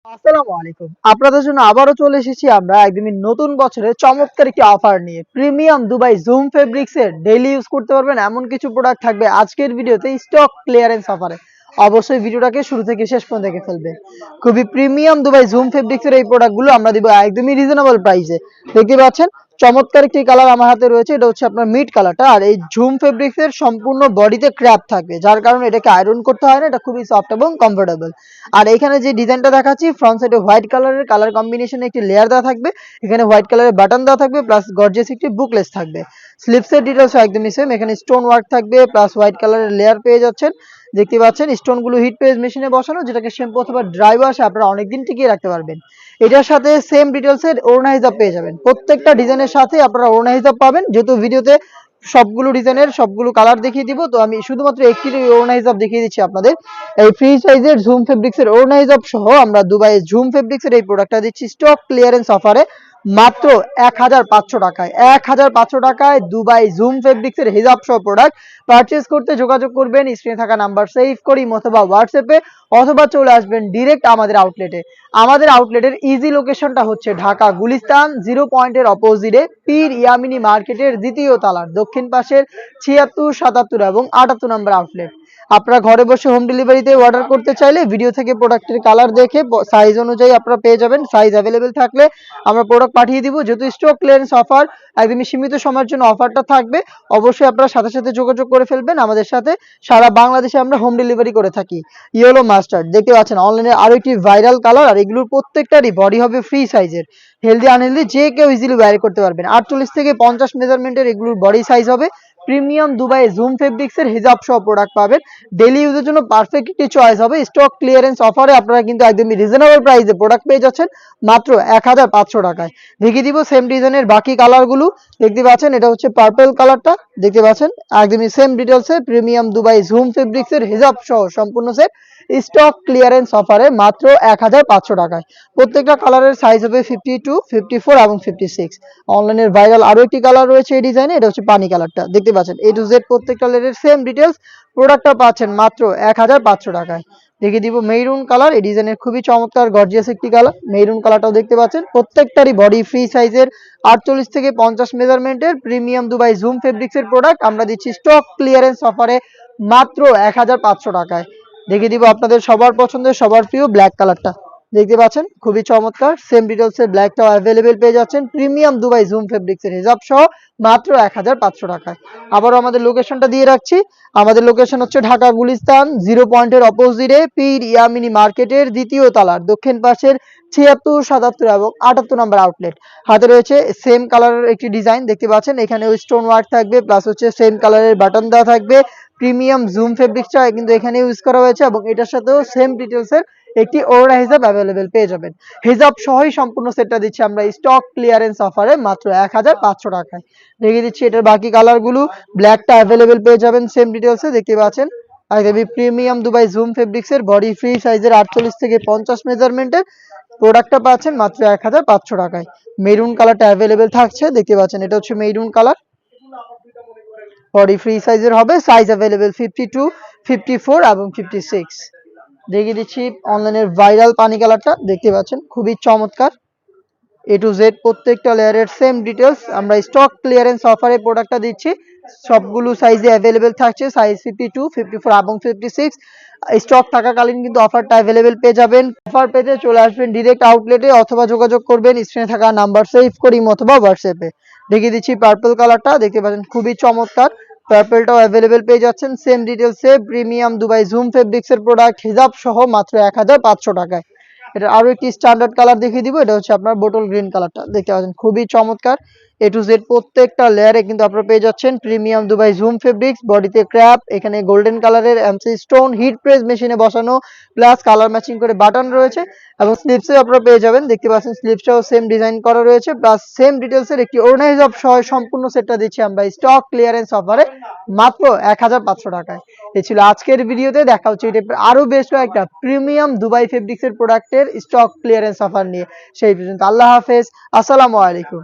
আসসালামু আলাইকুম। আপনাদের জন্য আবারও চলে এসেছি আমরা একদমই নতুন বছরে চমৎকার একটি অফার নিয়ে। প্রিমিয়াম দুবাই জুম ফেব্রিক্স এর ডেইলি ইউজ করতে পারবেন এমন কিছু প্রোডাক্ট থাকবে আজকের ভিডিওতে স্টক ক্লিয়ারেন্স অফারে। অবশ্যই ভিডিওটাকে শুরু থেকে শেষ পর্যন্ত দেখে ফেলবেন। খুবই প্রিমিয়াম দুবাই জুম ফেব্রিক্স এর এই প্রোডাক্টগুলো আমরা দিব একদমই রিজনেবল প্রাইসে। দেখতে পাচ্ছেন চমৎকার একটি কালার আমার হাতে রয়েছে, এটা হচ্ছে আপনার মিড কালারটা। আর এই জুম ফেব্রিক্স এর সম্পূর্ণ বডিতে ক্র্যাপ থাকবে, যার কারণে এটাকে আয়রন করতে হয় না, এটা খুবই সফট এবং কমফোর্টেবল। আর এখানে যে ডিজাইনটা দেখাচ্ছি ফ্রন্ট সাইডে হোয়াইট কালারের কালার কম্বিনেশনে একটি লেয়ার দেওয়া থাকবে, এখানে হোয়াইট কালারের বাটন দেওয়া থাকবে প্লাস গর্জিয়াস একটি বুকলেস থাকবে। স্লিপসের ডিটেলস একদমই সেম, এখানে স্টোন ওয়ার্ক থাকবে প্লাস হোয়াইট কালারের লেয়ার পেয়ে যাচ্ছেন। দেখতে পাচ্ছেন স্টোনগুলো হিট পেজ মেশিনে বসানো, যেটাকে শ্যাম্পু অথবা ড্রাই ওয়াশে আপনারা অনেকদিন টিকিয়ে রাখতে পারবেন। এটার সাথে সেম ডিটেলসের ওড়না হিজাব পেয়ে যাবেন, প্রত্যেকটা ডিজাইনের সাথে আপনারা ওড়না হিজাব পাবেন। যেহেতু ভিডিওতে সবগুলো ডিজাইনের সবগুলো কালার দেখিয়ে দিব, তো আমি শুধুমাত্র একটি ওড়না হিজাব দেখিয়ে দিচ্ছি আপনাদের। এই ফ্রি সাইজের জুম ফেব্রিক্স এর ওড়না হিজাব সহ আমরা দুবাই জুম ফেব্রিক্স এর এই প্রোডাক্টটা দিচ্ছি স্টক ক্লিয়ারেন্স অফারে মাত্র 1500 টাকায়। 1500 টাকায় দুবাই জুম ফেব্রিক্স এর হিজাব সহ প্রোডাক্ট পারচেজ করতে যোগাযোগ করবেন স্ক্রিনে থাকা নাম্বার সেভ করি অথবা হোয়াটসঅ্যাপে, অথবা চলে আসবেন ডিরেক্ট আমাদের আউটলেটে। আমাদের আউটলেটের ইজি লোকেশনটা হচ্ছে ঢাকা গুলিস্তান 0 পয়েন্টের অপোজিটে পীর ইয়ামিনী মার্কেটের দ্বিতীয় তলার দক্ষিণ পাশের 76, 77 এবং 78 নম্বর আউটলেট। আপনারা ঘরে বসে হোম ডেলিভারিতে অর্ডার করতে চাইলে ভিডিও থেকে প্রোডাক্টের কালার দেখে সাইজ অনুযায়ী আপনারা পেয়ে যাবেন। সাইজ অ্যাভেলেবেল থাকলে আমরা প্রোডাক্ট পাঠিয়ে দিব। যেহেতু স্টক ক্লিয়ারেন্স অফার, একদমই সীমিত সময়ের জন্য অফারটা থাকবে, অবশ্যই আপনারা সাথে সাথে যোগাযোগ করে ফেলবেন আমাদের সাথে। সারা বাংলাদেশে আমরা হোম ডেলিভারি করে থাকি। ইয়েলো মাস্টার্ড দেখতে পাচ্ছেন অনলাইনে আরো একটি ভাইরাল কালার, আর এগুলোর প্রত্যেকটারই বডি হবে ফ্রি সাইজের। হেলদি আনহেলদি যে কেউ ইজিলি ওয়্যার করতে পারবেন। 48 থেকে 50 মেজারমেন্টের এগুলোর বডি সাইজ হবে। প্রিমিয়াম দুবাই জুম ফেব্রিক্স এর হিজাব সহ প্রোডাক্ট পাবেন, ডেইলি ইউজের জন্য পারফেক্ট একটি চয়েস হবে। স্টক ক্লিয়ারেন্স অফারে আপনারা কিন্তু একদমই রিজনেবল প্রাইসে প্রোডাক্ট পেয়ে যাচ্ছেন মাত্র 1500 টাকায়। দেখিয়ে দিব সেম ডিজাইনের বাকি কালারগুলো। দেখতে পাচ্ছেন এটা হচ্ছে পার্পল কালারটা, দেখতে পাচ্ছেন একদমই সেম ডিটেলসে প্রিমিয়াম দুবাই জুম ফেব্রিক্স এর হিজাব সহ সম্পূর্ণ সেট স্টক ক্লিয়ারেন্স অফারে মাত্র 1500 টাকায়। প্রত্যেকটা কালারের সাইজ হবে 52, 54 এবং 56। অনলাইনের ভাইরাল আরো একটি কালার রয়েছে এই ডিজাইনে, এটা হচ্ছে পানি কালারটা। দেখতে পাচ্ছেন এ টু জেড প্রত্যেকটা কালারের সেম ডিটেলস, প্রোডাক্টটা পাচ্ছেন মাত্র 1500 টাকায়। দেখিয়ে দিব মেরুন কালার, এই ডিজাইনের খুবই চমৎকার গর্জিয়াস একটি কালার। মেরুন কালারটাও দেখতে পাচ্ছেন, প্রত্যেকটারই বডি ফ্রি সাইজের 48 থেকে 50 মেজারমেন্টের প্রিমিয়াম দুবাই জুম ফেব্রিক্স এর প্রোডাক্ট আমরা দিচ্ছি স্টক ক্লিয়ারেন্স অফারে মাত্র 1500 টাকায়। দেখিয়ে দিব আপনাদের সবার পছন্দের সবার প্রিয় ব্ল্যাক কালারটা। দেখতে পাচ্ছেন খুবই চমৎকার, সেম ডিটেলসের ব্ল্যাকটাও অ্যাভেলেবেল পেয়ে যাচ্ছেন প্রিমিয়াম দুবাই জুম ফেব্রিক্স এর হিজাব সহ মাত্র 1500 টাকায়। আবারও আমাদের লোকেশনটা দিয়ে রাখছি। আমাদের লোকেশন হচ্ছে ঢাকা গুলিস্তান 0 পয়েন্টের অপোজিটে পীর ইয়ামিনী মার্কেটের দ্বিতীয় তলার দক্ষিণ পাশের 76, 77 এবং 78 নম্বর আউটলেট। হাতে রয়েছে সেম কালারের একটি ডিজাইন, দেখতে পাচ্ছেন এখানে স্টোন ওয়ার্ক থাকবে প্লাস হচ্ছে সেম কালারের বাটন দেওয়া থাকবে। প্রিমিয়াম জুম ফেব্রিক্সটা কিন্তু এখানে ইউজ করা হয়েছে এবং এটার সাথেও সেম ডিটেলসের একটি ওড়না হিজাব অ্যাভেলেবেল পেয়ে যাবেন। হিজাব সহই সম্পূর্ণ সেটটা দিচ্ছি আমরা স্টক ক্লিয়ারেন্স অফারে মাত্র 1500 টাকায়। দেখিয়ে দিচ্ছি এটার বাকি কালারগুলো। ব্ল্যাকটা অ্যাভেলেবেল পেয়ে যাবেন সেম ডিটেলসে, দেখতে পাচ্ছেন একদমই প্রিমিয়াম দুবাই জুম ফেব্রিক্স এর বডি ফ্রি সাইজের 48 থেকে 50 মেজারমেন্টের প্রোডাক্টটা পাচ্ছেন মাত্র 1500 টাকায়। মেরুন কালারটা অ্যাভেলেবেল থাকছে, দেখতে পাচ্ছেন এটা হচ্ছে মেরুন কালার, বডি ফ্রি সাইজের হবে। সাইজ অ্যাভেলেবেল 52, 54 এবং 56। দেখিয়ে দিচ্ছি অনলাইনের ভাইরাল পানি কালারটা, দেখতে পাচ্ছেন খুবই চমৎকার। এ টু জেড প্রত্যেকটা লেয়ারের সেম ডিটেলস আমরা স্টক ক্লিয়ারেন্স অফারে প্রোডাক্টটা দিচ্ছি। সবগুলো সাইজে অ্যাভেলেবেল থাকছে, সাইজ 52, 54 এবং 56। স্টক থাকাকালীন কিন্তু অফারটা অ্যাভেলেবেল পেয়ে যাবেন। অফার পেতে চলে আসবেন ডিরেক্ট আউটলেটে অথবা যোগাযোগ করবেন স্ক্রিনে থাকা নাম্বার সেভ করি অথবা হোয়াটসঅ্যাপে। দেখিয়ে দিচ্ছি পার্পল কালারটা, দেখতে পাচ্ছেন খুবই চমৎকার। পার্পলটাও অ্যাভেলেবেল পেয়ে যাচ্ছেন সেম ডিটেলসে প্রিমিয়াম দুবাই জুম ফেব্রিক্স এর প্রোডাক্ট হিজাব সহ মাত্র 1500 টাকায়। এটা আরো একটি স্ট্যান্ডার্ড কালার দেখিয়ে দিব, এটা হচ্ছে আপনার বোটল গ্রিন কালারটা, দেখতে পাচ্ছেন খুবই চমৎকার। এ টু জেড প্রত্যেকটা লেয়ারে কিন্তু আপনারা পেয়ে যাচ্ছেন প্রিমিয়াম দুবাই জুম ফেব্রিক্স, বডিতে ক্র্যাপ, এখানে গোল্ডেন কালারের এমসি স্টোন হিট প্রেস মেশিনে বসানো প্লাস কালার ম্যাচিং করে বাটন রয়েছে এবং স্লিপসে আপনারা পেয়ে যাবেন। দেখতে পাচ্ছেন স্লিপসটাও সেম ডিজাইন করা রয়েছে প্লাস সেম ডিটেলসের একটি ওড়না হিজাব সহ সম্পূর্ণ সেটটা দিচ্ছি আমরা স্টক ক্লিয়ারেন্স অফারে মাত্র 1500 টাকায়। এই ছিল আজকের ভিডিওতে, দেখা হচ্ছে এটা আরো বেশ কয়েকটা প্রিমিয়াম দুবাই ফেব্রিক্স এর প্রোডাক্টের স্টক ক্লিয়ারেন্স অফার নিয়ে। সেই পর্যন্ত আল্লাহ হাফেজ, আসসালামু আলাইকুম।